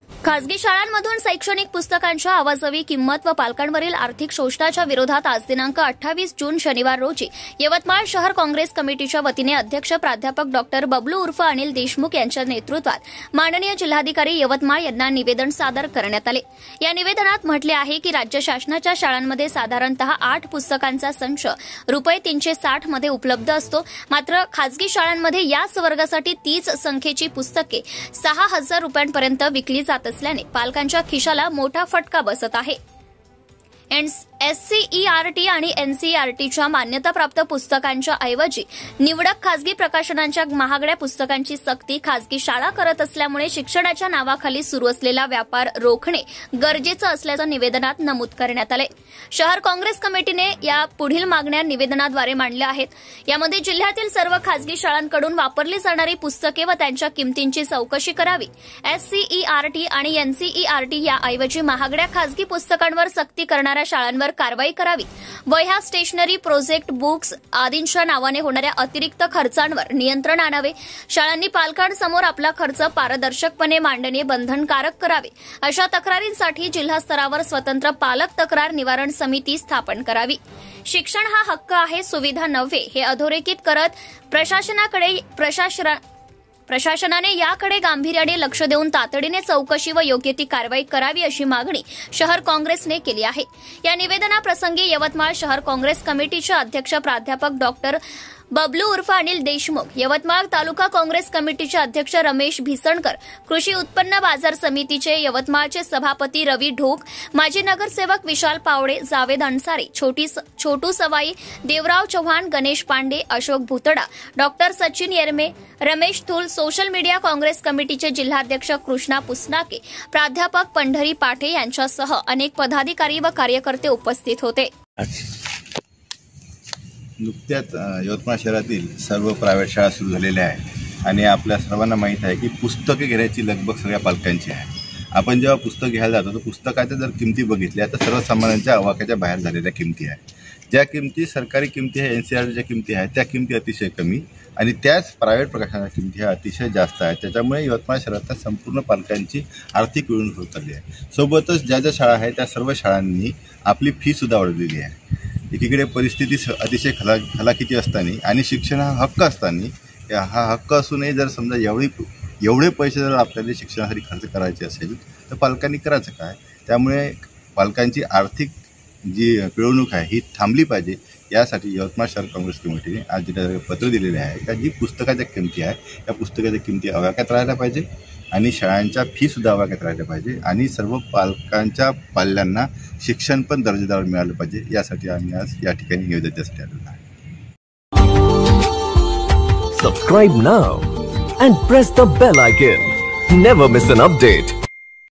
खासगी शाळांमधून शैक्षणिक पुस्तकांच्या अवाजवी किंमत व पालकांवरील आर्थिक शोषणाच्या विरोधात आज दिनांक 28 जून शनिवार रोजी यवतमाळ शहर काँग्रेस कमिटीच्या वतीने अध्यक्ष प्राध्यापक डॉक्टर बबलू उर्फ अनिल देशमुख यांच्या नेतृत्वात माननीय जिल्हाधिकारी यवतमाळ यांना निवेदन सादर करण्यात आले। या निवेदनात म्हटले आहे की राज्य शासनाच्या शाळांमध्ये साधारणतः 8 पुस्तकांचा संच रुपये 360 मध्ये उपलब्ध असतो, मात्र खासगी शाळांमध्ये याच वर्गासाठी तीच संख्येची पुस्तके 6,000 रुपयांपर्यंत विकली जात असल्याने पालकांच्या खिशाला मोठा फटका बसत आहे। SCERT आणि NCERTच्या मान्यताप्राप्त पुस्तकांच्या ऐवजी निवडक खासगी प्रकाशनांच्या महागड्या पुस्तकांची सक्ती खासगी शाळा करत असल्यामुळे शिक्षणाच्या नावाखाली सुरू असलेला व्यापार रोखणे गरजेचं असल्याचं निवेदनात नमूद करण्यात आले। शहर काँग्रेस कमिटीने या पुढील मागण्या निवेदनाद्वारे मांडल्या आहेत। यामध्ये जिल्ह्यातील सर्व खासगी शाळांकडून वापरली जाणारी पुस्तके व त्यांच्या किमतींची चौकशी करावी। SCERT आणि NCERT याऐवजी महागड्या खासगी पुस्तकांवर सक्ती करणाऱ्या शाळांवर कारवाई करावी। वह्या, स्टेशनरी, प्रोजेक्ट बुक्स आदींच्या नावाने होणाऱ्या अतिरिक्त खर्चांवर नियंत्रण आणावे। शाळांनी पालकांसमोर आपला खर्च पारदर्शकपणे मांडणे बंधनकारक करावे। अशा तक्रारींसाठी जिल्हा स्तरावर स्वतंत्र पालक तक्रार निवारण समिती स्थापन करावी। शिक्षण हा हक्क आहे, सुविधा नव्हे, हे अधोरेखित करत प्रशासनाने याकडे गांभीर्याने लक्ष देऊन तातडीने चौकशी व योग्य ती कारवाई करावी अशी मागणी शहर काँग्रेसने केली आहे। या निवेदनाप्रसंगी यवतमाळ शहर काँग्रेस कमिटीचे अध्यक्ष प्राध्यापक डॉक्टर बबलू उर्फ अनिल देशमुख, यवतमाळ तालुका काँग्रेस कमिटीचे अध्यक्ष रमेश भिसणकर, कृषी उत्पन्न बाजार समितीचे यवतमाळचे सभापती रवी ढोक, माजी नगरसेवक Vishal Pawde, Javed Ansari, Chhotu Sawai, Devrao Chavan, Ganesh Pande, Ashok Bhutada, doctor Sachin Yerme, Ramesh Thul, social media Congress कमिटीचे जिल्हाध्यक्ष कृष्णा पुसनाके, प्राध्यापक पंढरी पाठे यांच्यासह अनेक पदाधिकारी व कार्यकर्ते उपस्थित होते। नुकत्याच यवतमाळ शहरातील सर्व प्रायव्हेट शाळा सुरू झालेल्या आहेत आणि आपल्या सर्वांना माहीत आहे की पुस्तके घेण्याची लगबग सगळ्या पालकांची आहे। आपण जेव्हा पुस्तक घ्यायला जातो तर पुस्तकाच्या जर किमती बघितल्या तर सर्वसामान्यांच्या आवाक्याच्या बाहेर झालेल्या किमती आहेत। ज्या किमती सरकारी किमती आहे, NCERTच्या किमती आहेत, त्या किमती अतिशय कमी आणि त्याच प्रायव्हेट प्रकाशनाच्या किमती ह्या अतिशय जास्त आहेत। त्याच्यामुळे यवतमाळ शहरातल्या संपूर्ण पालकांची आर्थिक पिळवणूक होत चालली आहे। सोबतच ज्या ज्या शाळा आहेत त्या सर्व शाळांनी आपली फीसुद्धा वाढवलेली आहे। एकीकडे परिस्थिती अतिशय हलाखीची असताना आणि शिक्षण हा हक्क असताना, हा हक्क असूनही जर समजा एवढे पैसे जर आपल्याला शिक्षणासाठी खर्च करायचे असेल तर पालकांनी करायचं काय? त्यामुळे पालकांची आर्थिक जी पिळवणूक आहे ही थांबली पाहिजे। यासाठी यवतमाळ शहर काँग्रेस कमिटीने आज जिल्ह्यात पत्र दिलेले आहे का जी पुस्तकाच्या किमती आहे त्या पुस्तकाच्या किमती आवाक्यात राहायला पाहिजे आणि शाळांच्या फीसुद्धा आवाक्यात राहिल्या पाहिजे आणि सर्व पालकांच्या पाल्यांना शिक्षण पण दर्जेदार मिळालं पाहिजे। यासाठी आम्ही आज या ठिकाणी निवेदन देण्यासाठी आलेलो आहे। Subscribe now and press the bell icon. Never miss an update.